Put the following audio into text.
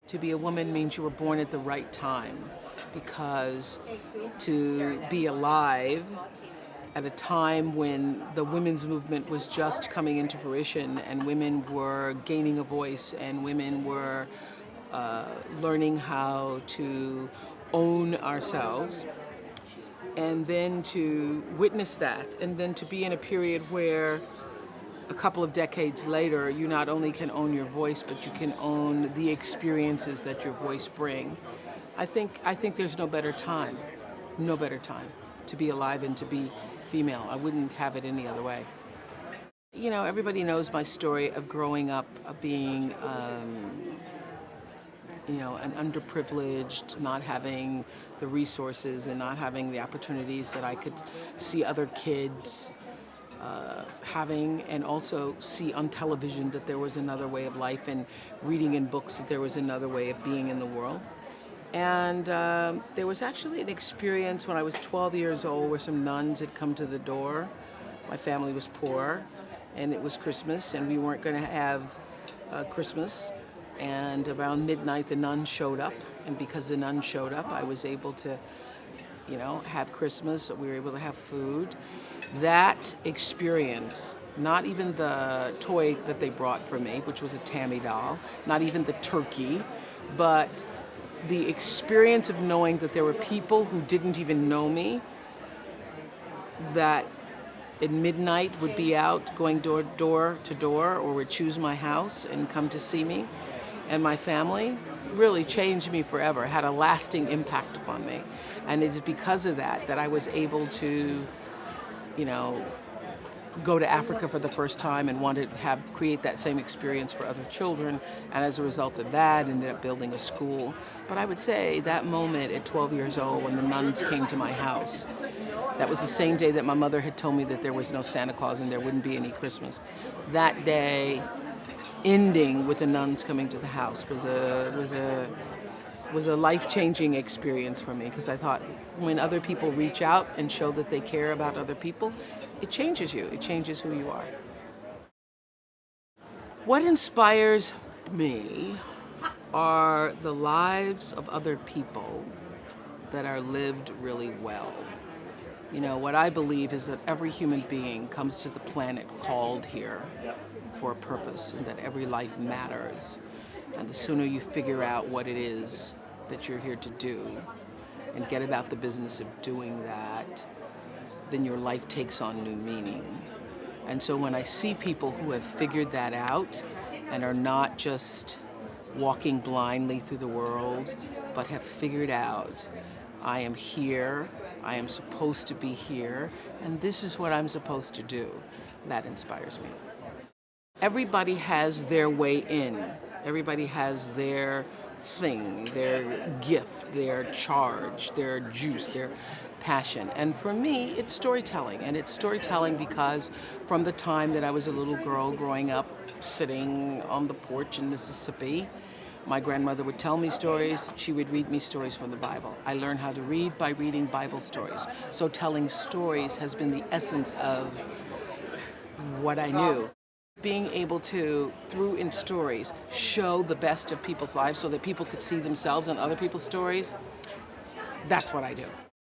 To be a woman means you were born at the right time, because to be alive at a time when the women's movement was just coming into fruition and women were gaining a voice and women were learning how to own ourselves, and then to witness that, and then to be in a period where a couple of decades later, you not only can own your voice, but you can own the experiences that your voice bring. I think there's no better time to be alive and to be female. I wouldn't have it any other way. You know, everybody knows my story of growing up, of being, an underprivileged, not having the resources and not having the opportunities that I could see other kids having, and also see on television that there was another way of life, and reading in books that there was another way of being in the world. And there was actually an experience when I was 12 years old where some nuns had come to the door. My family was poor, and it was Christmas, and we weren't going to have Christmas. And around midnight, the nuns showed up, and because the nuns showed up, I was able to, have Christmas. We were able to have food. That experience, not even the toy that they brought for me, which was a Tammy doll, not even the turkey, but the experience of knowing that there were people who didn't even know me that at midnight would be out going door to door, or would choose my house and come to see me and my family, really changed me forever, had a lasting impact upon me. And it's because of that I was able to, go to Africa for the first time and wanted to create that same experience for other children. And as a result of that, ended up building a school. But I would say that moment at 12 years old when the nuns came to my house, that was the same day that my mother had told me that there was no Santa Claus and there wouldn't be any Christmas. That day, ending with the nuns coming to the house, was a life-changing experience for me, because I thought when other people reach out and show that they care about other people, it changes you. It changes who you are. What inspires me are the lives of other people that are lived really well. What I believe is that every human being comes to the planet called here for a purpose, and that every life matters. And the sooner you figure out what it is that you're here to do and get about the business of doing that, then your life takes on new meaning. And so when I see people who have figured that out and are not just walking blindly through the world, but have figured out, I am here, I am supposed to be here, and this is what I'm supposed to do, that inspires me. Everybody has their way in. Everybody has their thing, their gift, their charge, their juice, their passion. And for me, it's storytelling. And it's storytelling because from the time that I was a little girl growing up, sitting on the porch in Mississippi, my grandmother would tell me stories. She would read me stories from the Bible. I learned how to read by reading Bible stories. So telling stories has been the essence of what I knew. Being able to, through in stories, show the best of people's lives so that people could see themselves in other people's stories, that's what I do.